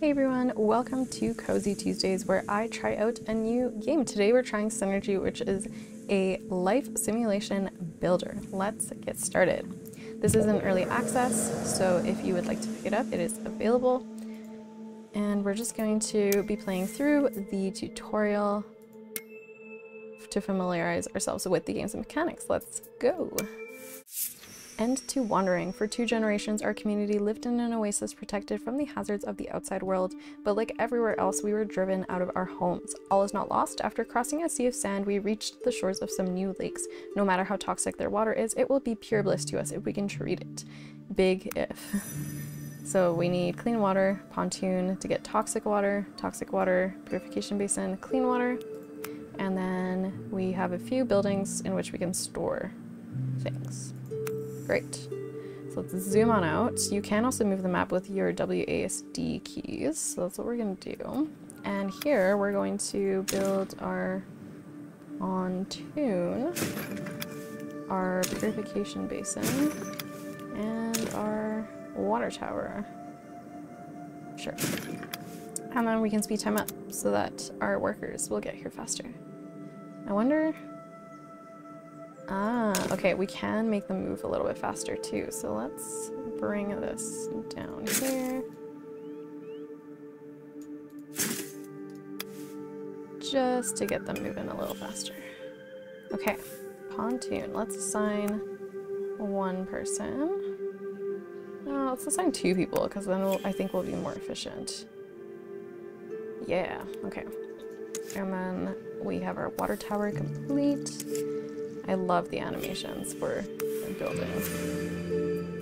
Hey everyone, welcome to Cozy Tuesdays where I try out a new game. Today we're trying Synergy, which is a life simulation builder. Let's get started. This is in early access, so if you would like to pick it up, it is available. And we're just going to be playing through the tutorial to familiarize ourselves with the game's mechanics. Let's go. End to wandering. For 2 generations, our community lived in an oasis protected from the hazards of the outside world, but like everywhere else, we were driven out of our homes. All is not lost. After crossing a sea of sand, we reached the shores of some new lakes. No matter how toxic their water is, it will be pure bliss to us if we can treat it. Big if. So we need clean water, pontoon to get toxic water, purification basin, clean water, and then we have a few buildings in which we can store things. Great. So let's zoom on out. You can also move the map with your WASD keys. So that's what we're going to do. And here we're going to build our pontoon, our purification basin, and our water tower. Sure. And then we can speed time up so that our workers will get here faster. I wonder... okay, we can make them move a little bit faster too, so let's bring this down here. Just to get them moving a little faster. Okay, pontoon. Let's assign 1 person. No, let's assign 2 people, because then I think we'll be more efficient. Yeah, okay. And then we have our water tower complete. I love the animations for buildings.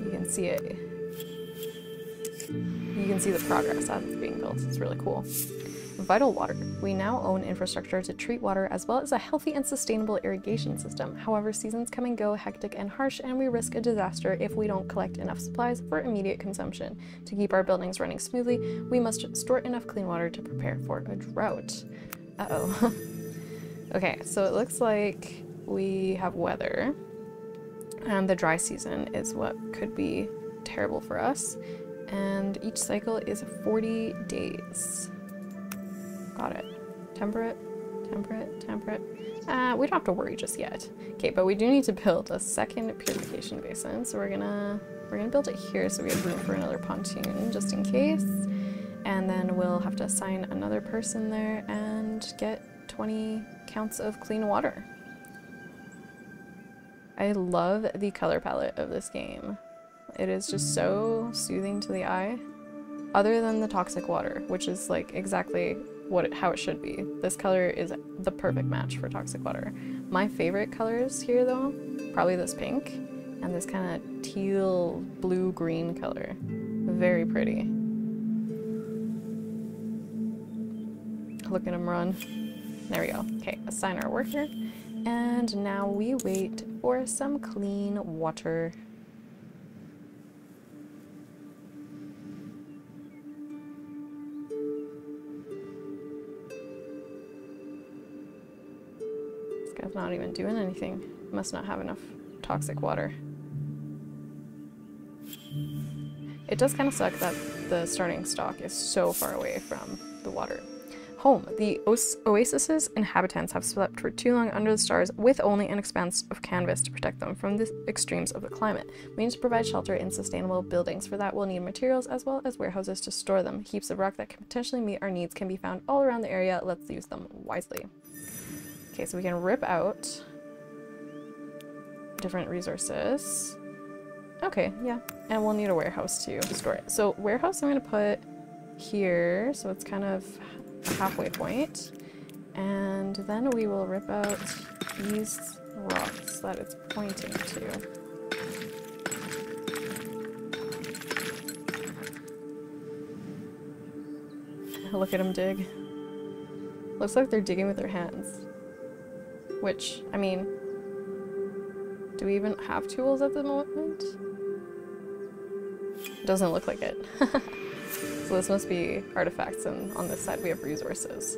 You can see it. You can see the progress as it's being built. It's really cool. Vital water. We now own infrastructure to treat water as well as a healthy and sustainable irrigation system. However, seasons come and go, hectic and harsh, and we risk a disaster if we don't collect enough supplies for immediate consumption. To keep our buildings running smoothly, we must store enough clean water to prepare for a drought. Uh-oh. Okay, so it looks like we have weather, and the dry season is what could be terrible for us, and each cycle is 40 days. Got it. Temperate, temperate, temperate. We don't have to worry just yet. Okay, but we do need to build a second purification basin, so we're gonna build it here so we have room for another pontoon just in case, and then we'll have to assign another person there and get 20 counts of clean water. I love the color palette of this game. It is just so soothing to the eye. Other than the toxic water, which is like exactly how it should be. This color is the perfect match for toxic water. My favorite colors here though, probably this pink and this kind of teal blue-green color. Very pretty. Look at him run. There we go. Okay, assign our worker. And now we wait for some clean water. This guy's not even doing anything. Must not have enough toxic water. It does kind of suck that the starting stock is so far away from the water. Home. The oasis's inhabitants have slept for too long under the stars with only an expanse of canvas to protect them from the extremes of the climate. We need to provide shelter in sustainable buildings. For that, we'll need materials as well as warehouses to store them. Heaps of rock that can potentially meet our needs can be found all around the area. Let's use them wisely. Okay, so we can rip out different resources. Okay, yeah. And we'll need a warehouse to store it. So warehouse I'm going to put here, so it's kind of a halfway point, and then we will rip out these rocks that it's pointing to. Look at them dig. Looks like they're digging with their hands. Which, I mean, do we even have tools at the moment? Doesn't look like it. So this must be artifacts, and on this side we have resources.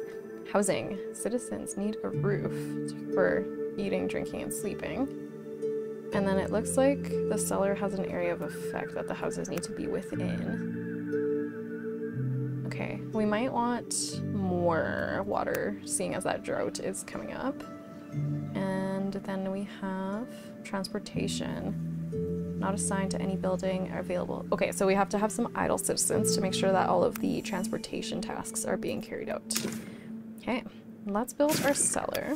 Housing. Citizens need a roof for eating, drinking, and sleeping. And then it looks like the cellar has an area of effect that the houses need to be within. Okay, We might want more water, seeing as that drought is coming up. And then we have transportation, not assigned to any building available. Okay, so we have to have some idle citizens to make sure that all of the transportation tasks are being carried out. Okay, let's build our cellar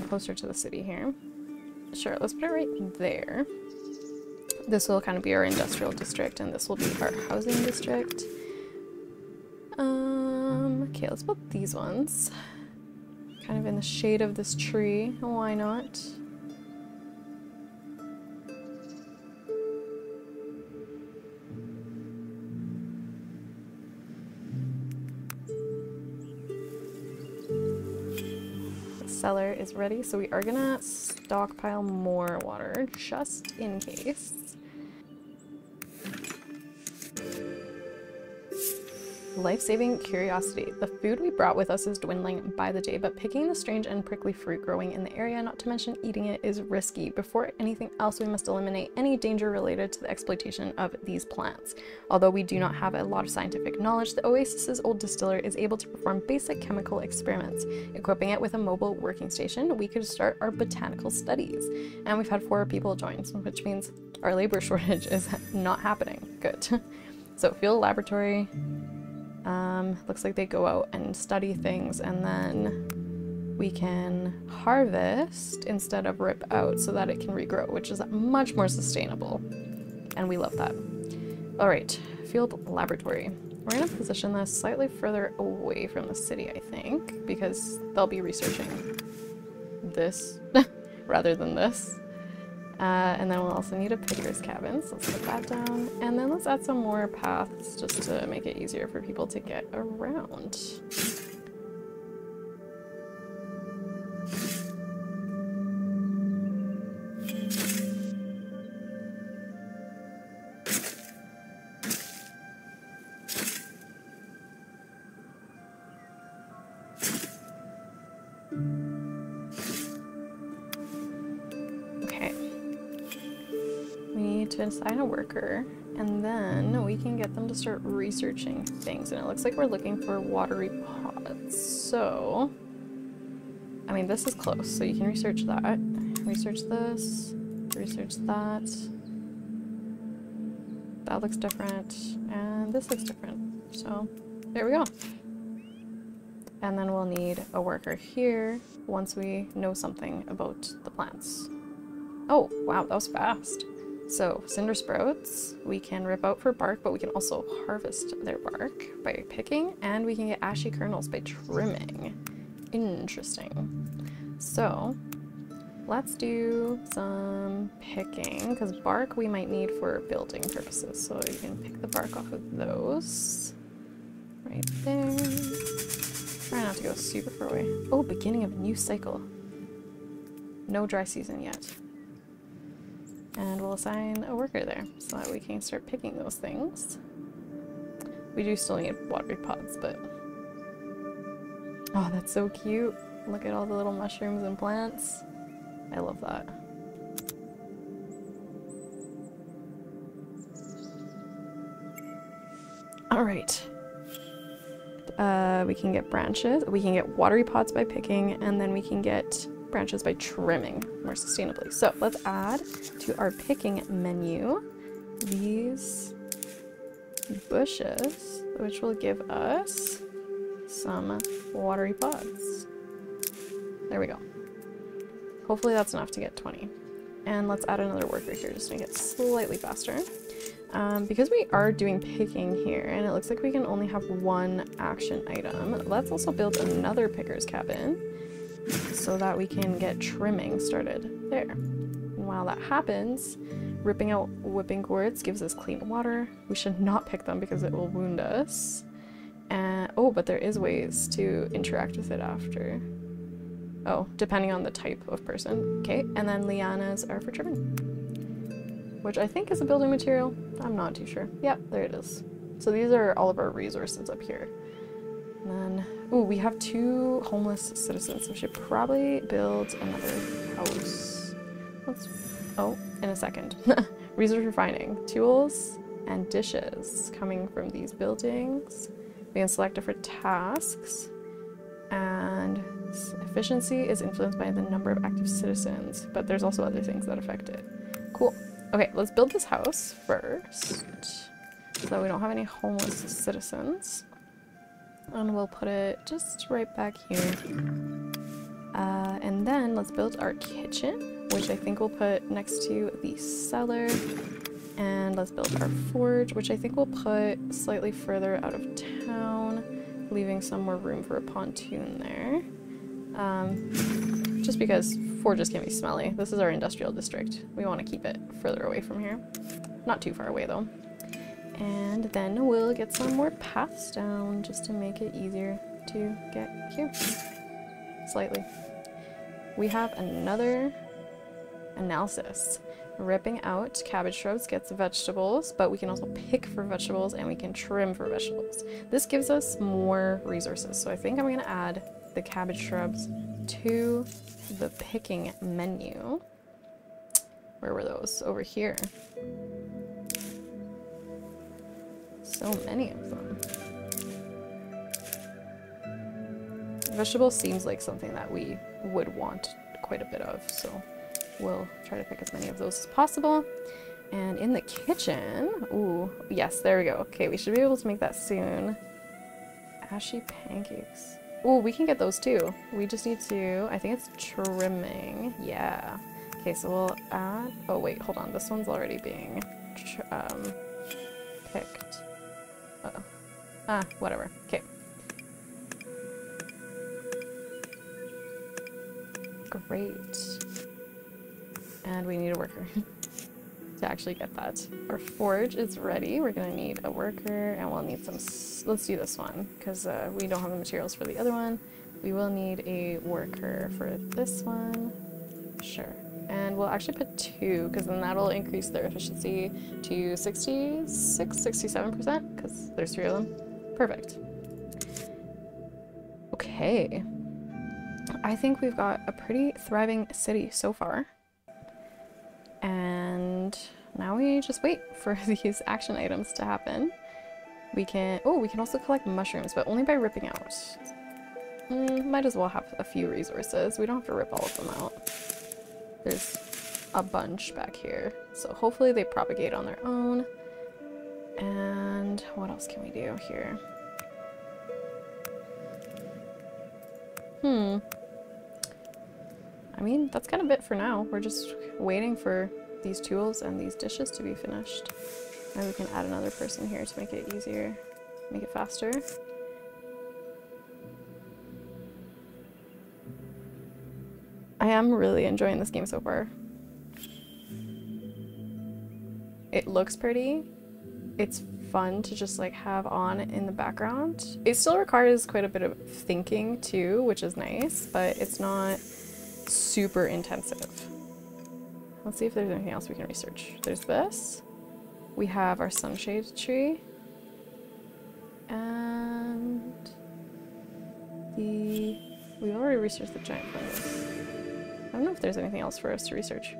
closer to the city here. Sure, let's put it right there. This will kind of be our industrial district, and this will be our housing district. Okay, let's build these ones. Kind of in the shade of this tree. Why not? The cellar is ready, so we are gonna stockpile more water just in case. Life-saving curiosity. The food we brought with us is dwindling by the day, but picking the strange and prickly fruit growing in the area, not to mention eating it, is risky. Before anything else, we must eliminate any danger related to the exploitation of these plants. Although we do not have a lot of scientific knowledge, the Oasis's old distiller is able to perform basic chemical experiments. Equipping it with a mobile working station, we could start our botanical studies. And we've had 4 people join, which means our labor shortage is not happening. Good. So field laboratory. Looks like they go out and study things, and then we can harvest instead of rip out so that it can regrow, which is much more sustainable, and we love that. All right, field laboratory. We're gonna position this slightly further away from the city, I think, because they'll be researching this rather than this. And then we'll also need a picker's cabin, so let's put that down. And then let's add some more paths just to make it easier for people to get around. To assign a worker, and then we can get them to start researching things. And it looks like we're looking for watery pods, so I mean, this is close, so you can research that, research this, research that. That looks different, and this looks different, so there we go. And then we'll need a worker here once we know something about the plants. Oh wow, that was fast. So, cinder sprouts, we can rip out for bark, but we can also harvest their bark by picking, and we can get ashy kernels by trimming. Interesting. So, let's do some picking, because bark we might need for building purposes. So you can pick the bark off of those. Right there. Try not to go super far away. Oh, beginning of a new cycle. No dry season yet. And we'll assign a worker there so that we can start picking those things. We do still need watery pods, but... Oh, that's so cute. Look at all the little mushrooms and plants. I love that. Alright. We can get branches, we can get watery pods by picking, and then we can get branches by trimming more sustainably. So let's add to our picking menu these bushes, which will give us some watery pods. There we go. Hopefully that's enough to get 20. And let's add another worker here just to make it slightly faster. Because we are doing picking here, and it looks like we can only have 1 action item, let's also build another picker's cabin so that we can get trimming started there. And while that happens, ripping out whipping gourds gives us clean water. We should not pick them because it will wound us. And oh, but there is ways to interact with it after. Oh, depending on the type of person. Okay, and then lianas are for trimming, which I think is a building material. I'm not too sure. Yep, there it is. So these are all of our resources up here. And then, ooh, we have 2 homeless citizens, so we should probably build another house. Let's, oh, in a second. Resource refining. Tools, and dishes coming from these buildings. We can select different tasks, and efficiency is influenced by the number of active citizens, but there's also other things that affect it. Cool. Okay, let's build this house first so we don't have any homeless citizens. And we'll put it just right back here. And then let's build our kitchen, which I think we'll put next to the cellar. And let's build our forge, which I think we'll put slightly further out of town, leaving some more room for a pontoon there. Just because forges can be smelly. This is our industrial district. We want to keep it further away from here. Not too far away though. And then we'll get some more paths down just to make it easier to get here. Slightly. We have another analysis. Ripping out cabbage shrubs gets vegetables, but we can also pick for vegetables and we can trim for vegetables. This gives us more resources, so I think I'm going to add the cabbage shrubs to the picking menu. Where were those? Over here. So many of them. Vegetable seems like something that we would want quite a bit of, so we'll try to pick as many of those as possible. And in the kitchen, ooh, yes, there we go. Okay, we should be able to make that soon. Ashy pancakes. Ooh, we can get those too. We just need to, I think it's trimming. Yeah. Okay, so we'll add, oh wait, hold on. This one's already being picked. Uh-oh. Ah, whatever. Okay. Great. And we need a worker to actually get that. Our forge is ready. We're gonna need a worker, and we'll need some, let's do this one, because we don't have the materials for the other one. We will need a worker for this one. Sure. And we'll actually put 2, because then that'll increase their efficiency to 66, 67%, because there's 3 of them. Perfect. Okay. I think we've got a pretty thriving city so far. And now we just wait for these action items to happen. We can, oh, we can also collect mushrooms, but only by ripping out. Might as well have a few resources. We don't have to rip all of them out. There's a bunch back here. So hopefully they propagate on their own. And what else can we do here? I mean, that's kind of it for now. We're just waiting for these tools and these dishes to be finished. And we can add another person here to make it easier, make it faster. I am really enjoying this game so far. It looks pretty. It's fun to just like have on in the background. It still requires quite a bit of thinking too, which is nice, but it's not super intensive. Let's see if there's anything else we can research. There's this. We have our sunshade tree. And we've already researched the giant fungus. I don't know if there's anything else for us to research.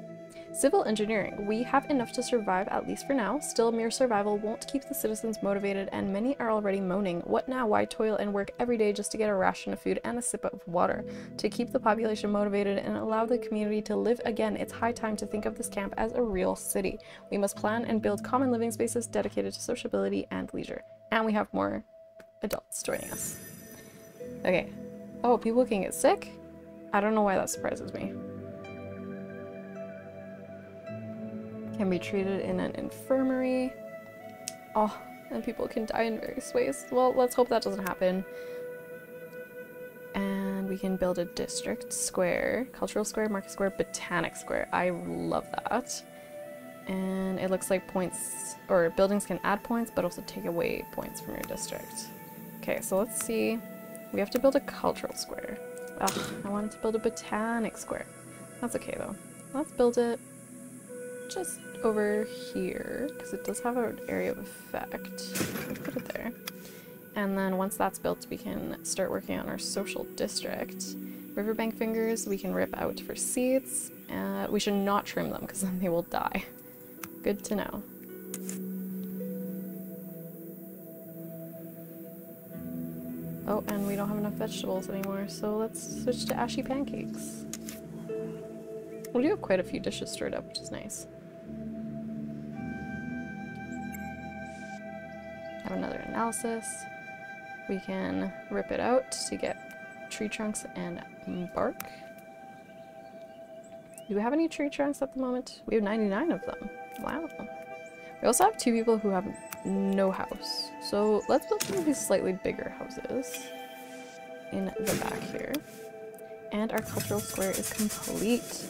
Civil engineering. We have enough to survive, at least for now. Still, mere survival won't keep the citizens motivated, and many are already moaning. What now? Why toil and work every day just to get a ration of food and a sip of water? To keep the population motivated and allow the community to live again, it's high time to think of this camp as a real city. We must plan and build common living spaces dedicated to sociability and leisure. And we have more adults joining us. Okay. Oh, people can get sick? I don't know why that surprises me. Can be treated in an infirmary. Oh, and people can die in various ways. Well, let's hope that doesn't happen. And we can build a district square, cultural square, market square, botanic square. I love that. And it looks like points, or buildings can add points, but also take away points from your district. Okay, so let's see. We have to build a cultural square. Ugh, I wanted to build a botanic square. That's okay though. Let's build it just over here, because it does have an area of effect. Let's put it there. And then once that's built, we can start working on our social district. Riverbank fingers, we can rip out for seeds. We should not trim them, because then they will die. Good to know. Oh, and we don't have enough vegetables anymore, so let's switch to ashy pancakes. We do have quite a few dishes stirred up, which is nice. Have another analysis. We can rip it out to get tree trunks and bark. Do we have any tree trunks at the moment? We have 99 of them. Wow. We also have 2 people who have no house. So let's build one of these slightly bigger houses in the back here. And our cultural square is complete.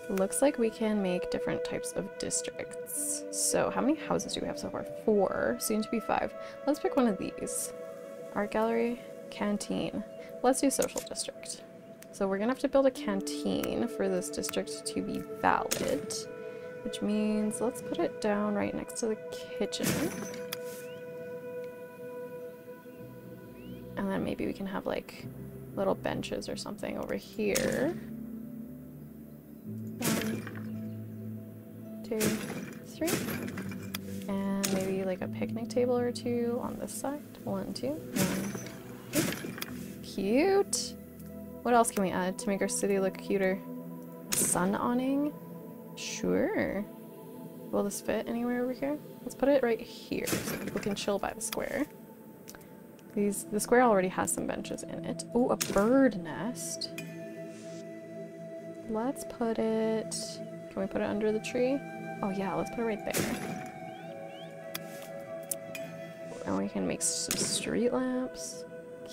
Looks like we can make different types of districts. So how many houses do we have so far? 4, soon to be 5. Let's pick one of these. Art gallery, canteen. Let's do social district. So we're gonna have to build a canteen for this district to be valid, which means let's put it down right next to the kitchen. And then maybe we can have like little benches or something over here. 1, 2, 3. And maybe like a picnic table or 2 on this side. 1, 2, 1, 2. Cute! What else can we add to make our city look cuter? A sun awning? Sure. Will this fit anywhere over here? Let's put it right here so people can chill by the square. The square already has some benches in it. Oh, a bird nest. Let's put it... Can we put it under the tree? Oh yeah, let's put it right there. And we can make some street lamps.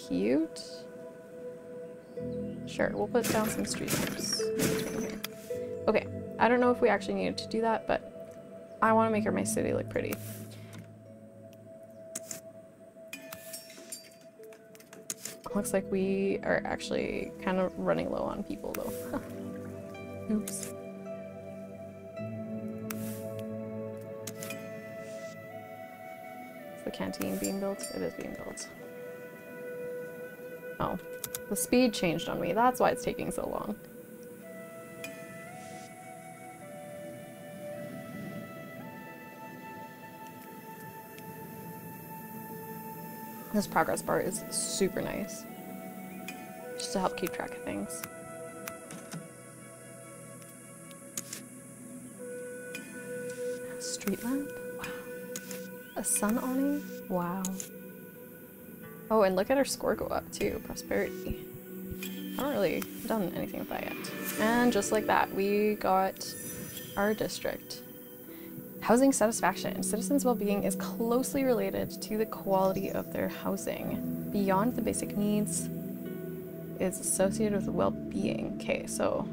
Cute. Sure, we'll put down some street lamps in between here. Okay, I don't know if we actually needed to do that, but I want to make my city look pretty. Looks like we are actually kind of running low on people though. Oops. Is the canteen being built? It is being built. Oh, the speed changed on me. That's why it's taking so long. This progress bar is super nice, just to help keep track of things. A street lamp? Wow. A sun awning? Wow. Oh, and look at our score go up too. Prosperity. I haven't really done anything with that yet. And just like that, we got our district. Housing satisfaction. Citizens' well-being is closely related to the quality of their housing. Beyond the basic needs is associated with well-being. Okay, so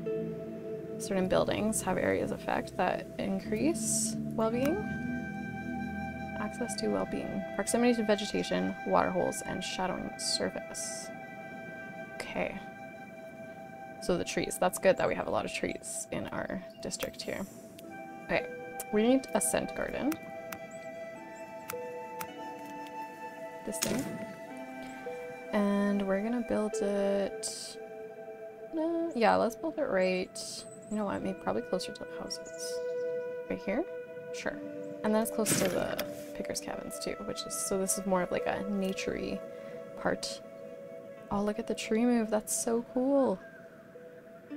certain buildings have areas of effect that increase well-being. Access to well-being. Proximity to vegetation, water holes, and shadowing surface. Okay. So the trees. That's good that we have a lot of trees in our district here. Okay. We need a scent garden. This thing. And we're gonna build it... yeah, let's build it right... You know what, maybe probably closer to the houses. Right here? Sure. And then it's close to the pickers' cabins too, which is... So this is more of like a nature-y part. Oh, look at the tree move. That's so cool.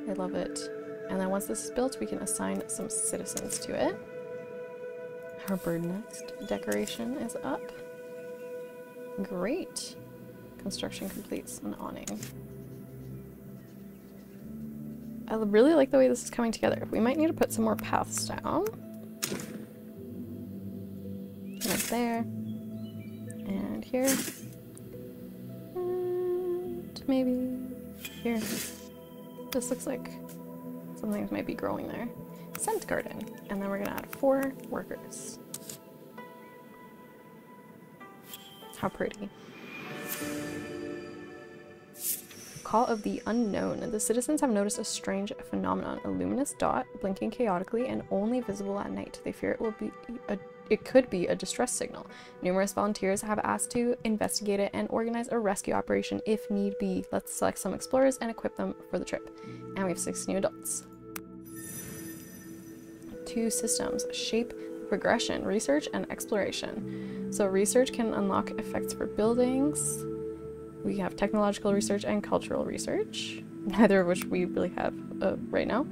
I love it. And then once this is built, we can assign some citizens to it. Our bird nest decoration is up. Great. Construction completes an awning. I really like the way this is coming together. We might need to put some more paths down. Right there. And here. And maybe here. This looks like some things might be growing there. Scent garden. And then we're gonna add 4 workers. How pretty. Call of the unknown. The citizens have noticed a strange phenomenon, a luminous dot blinking chaotically and only visible at night. They fear it could be a distress signal. Numerous volunteers have asked to investigate it and organize a rescue operation if need be. Let's select some explorers and equip them for the trip. And we have 6 new adults. 2 systems, shape, progression, research, and exploration. So research can unlock effects for buildings. We have technological research and cultural research, neither of which we really have right now.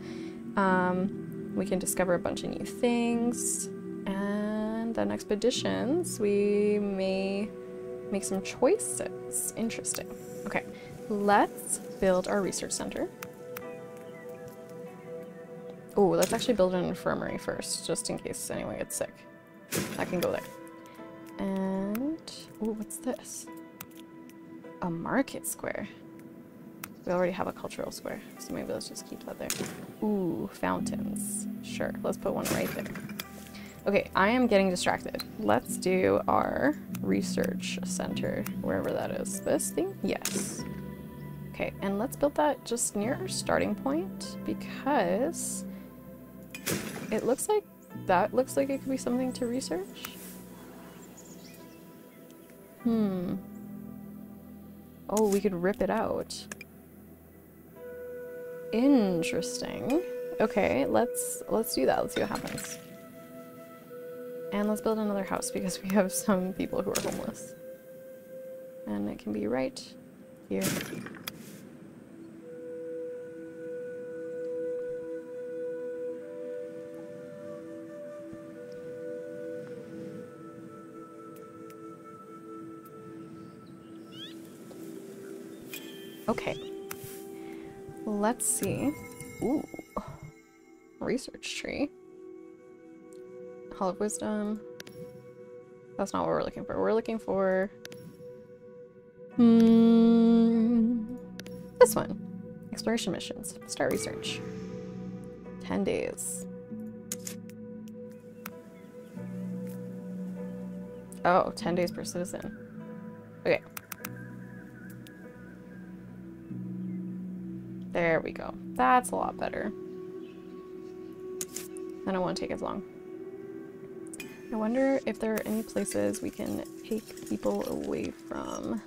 We can discover a bunch of new things, and then expeditions, we may make some choices. Interesting. Okay, let's build our research center. Oh, let's actually build an infirmary first, just in case anyone gets sick. That can go there. And, oh, what's this? A market square. We already have a cultural square, so maybe let's just keep that there. Ooh, fountains. Sure, let's put one right there. Okay, I am getting distracted. Let's do our research center, wherever that is. This thing? Yes. Okay, and let's build that just near our starting point, because it looks like that looks like it could be something to research. Oh, we could rip it out. Interesting. Okay, let's do that. Let's see what happens. And let's build another house because we have some people who are homeless. And it can be right here. Okay. Let's see. Ooh. Research tree. Hall of Wisdom. That's not what we're looking for. We're looking for... this one. Exploration missions. Start research. 10 days. Oh, 10 days per citizen. Okay. There we go. That's a lot better. I don't want to take as long. I wonder if there are any places we can take people away from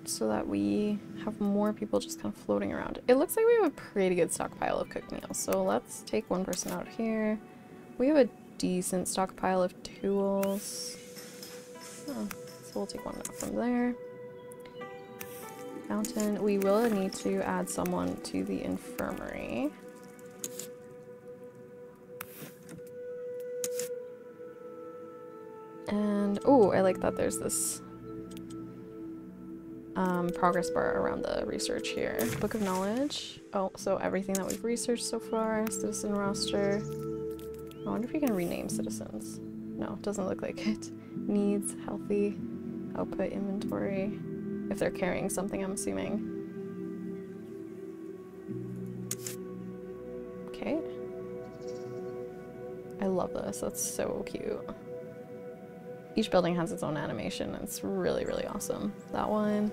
so that we have more people just kind of floating around. It looks like we have a pretty good stockpile of cooked meals, so let's take one person out here. We have a decent stockpile of tools. Oh, so we'll take one out from there. Fountain. We will need to add someone to the infirmary. And, oh, I like that there's this progress bar around the research here. Book of Knowledge. Oh, so everything that we've researched so far. Citizen roster. I wonder if we can rename citizens. No, it doesn't look like it. Needs, healthy, output, inventory. If they're carrying something, I'm assuming. Okay. I love this. That's so cute. Each building has its own animation. It's really, really awesome. That one,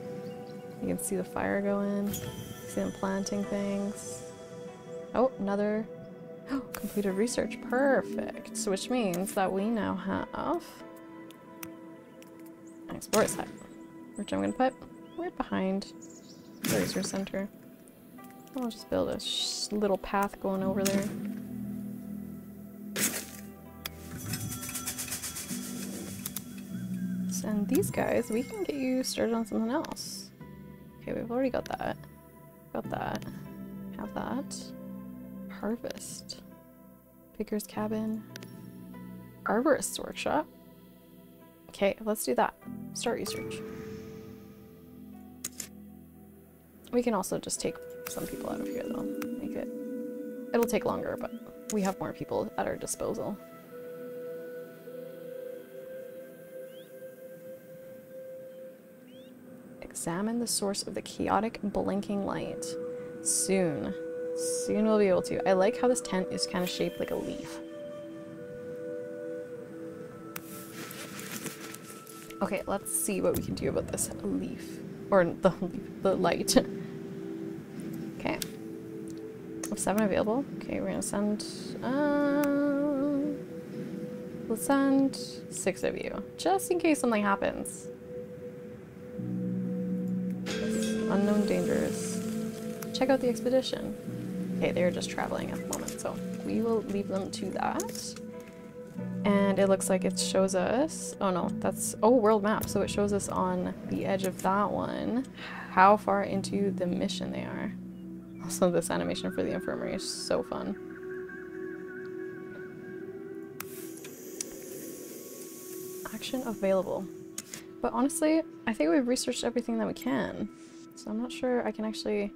you can see the fire going. See them planting things. Oh, another. Oh, completed research. Perfect. So which means that we now have an explorer site, which I'm going to put right behind the research center. I'll just build a little path going over there. And these guys, we can get you started on something else. Okay, we've already got that. Got that. Have that. Harvest. Pickers cabin. Arborist's workshop. Okay, let's do that. Start research. We can also just take some people out of here though. Make it. It'll take longer, but we have more people at our disposal. Examine the source of the chaotic blinking light. Soon. Soon we'll be able to. I like how this tent is kind of shaped like a leaf. Okay, let's see what we can do about this leaf. Or the light. Okay. We have 7 available. Okay, we're gonna send... let's send 6 of you. Just in case something happens. Unknown dangers. Check out the expedition. Okay, they're just traveling at the moment, so we will leave them to that. And it looks like it shows us, oh no, that's, oh, world map. So it shows us on the edge of that one how far into the mission they are. Also, this animation for the infirmary is so fun. Action available. But honestly, I think we've researched everything that we can. So I'm not sure I can actually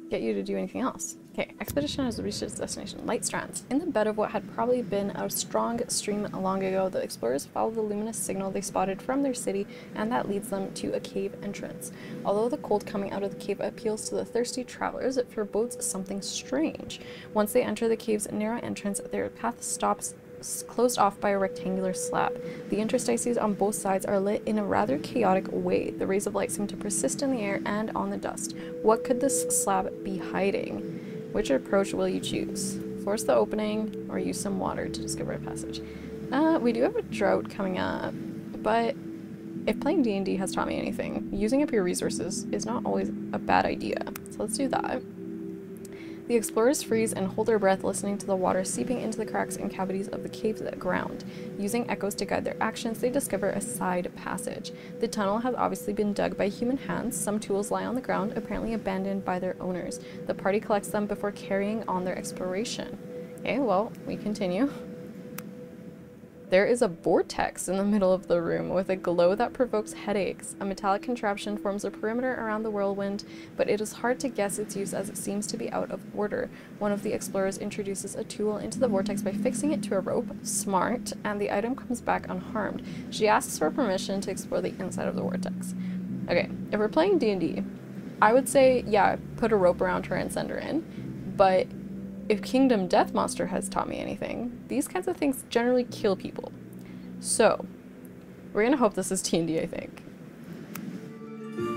get you to do anything else. Okay, expedition has reached its destination, Light Strands. In the bed of what had probably been a strong stream long ago, the explorers follow the luminous signal they spotted from their city, and that leads them to a cave entrance. Although the cold coming out of the cave appeals to the thirsty travelers, it forebodes something strange. Once they enter the cave's narrow entrance, their path stops, closed off by a rectangular slab. The interstices on both sides are lit in a rather chaotic way. The rays of light seem to persist in the air and on the dust. What could this slab be hiding? Which approach will you choose? Force the opening or use some water to discover a passage? We do have a drought coming up, but if playing D&D has taught me anything, using up your resources is not always a bad idea. So let's do that. The explorers freeze and hold their breath, listening to the water seeping into the cracks and cavities of the cave's ground. Using echoes to guide their actions, they discover a side passage. The tunnel has obviously been dug by human hands. Some tools lie on the ground, apparently abandoned by their owners. The party collects them before carrying on their exploration. Okay, well, we continue. There is a vortex in the middle of the room with a glow that provokes headaches. A metallic contraption forms a perimeter around the whirlwind, but it is hard to guess its use as it seems to be out of order. One of the explorers introduces a tool into the vortex by fixing it to a rope. Smart, and the item comes back unharmed. She asks for permission to explore the inside of the vortex. Okay, if we're playing D&D, I would say, yeah, put a rope around her and send her in, but if Kingdom Death Monster has taught me anything, these kinds of things generally kill people. So, we're gonna hope this is D&D, I think.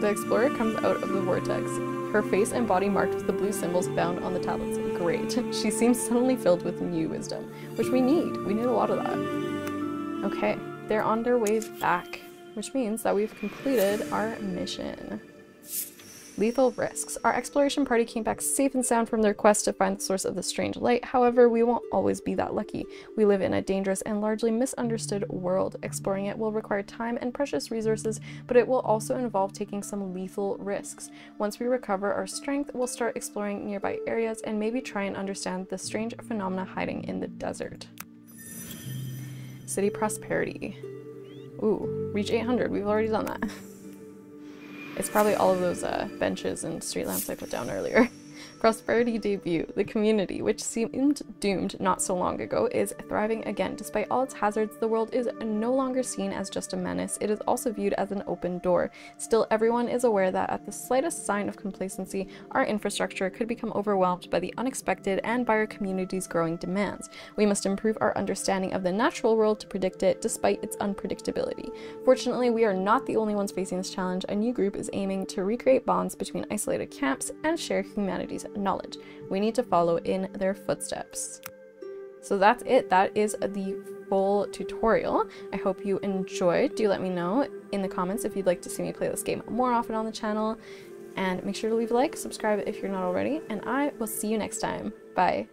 The explorer comes out of the vortex, her face and body marked with the blue symbols found on the tablets. Great. She seems suddenly filled with new wisdom, which we need. We need a lot of that. Okay, they're on their way back, which means that we've completed our mission. Lethal risks. Our exploration party came back safe and sound from their quest to find the source of the strange light. However, we won't always be that lucky. We live in a dangerous and largely misunderstood world. Exploring it will require time and precious resources, but it will also involve taking some lethal risks. Once we recover our strength, we'll start exploring nearby areas and maybe try and understand the strange phenomena hiding in the desert. City prosperity. Ooh, reach 800. We've already done that. It's probably all of those benches and street lamps I put down earlier. Prosperity debut. The community, which seemed doomed not so long ago, is thriving again. Despite all its hazards, the world is no longer seen as just a menace. It is also viewed as an open door. Still, everyone is aware that at the slightest sign of complacency, our infrastructure could become overwhelmed by the unexpected and by our community's growing demands. We must improve our understanding of the natural world to predict it, despite its unpredictability. Fortunately, we are not the only ones facing this challenge. A new group is aiming to recreate bonds between isolated camps and share humanity's knowledge. We need to follow in their footsteps. So that's it. That is the full tutorial. I hope you enjoyed. Do let me know in the comments if you'd like to see me play this game more often on the channel, and make sure to leave a like, subscribe if you're not already, and I will see you next time. Bye.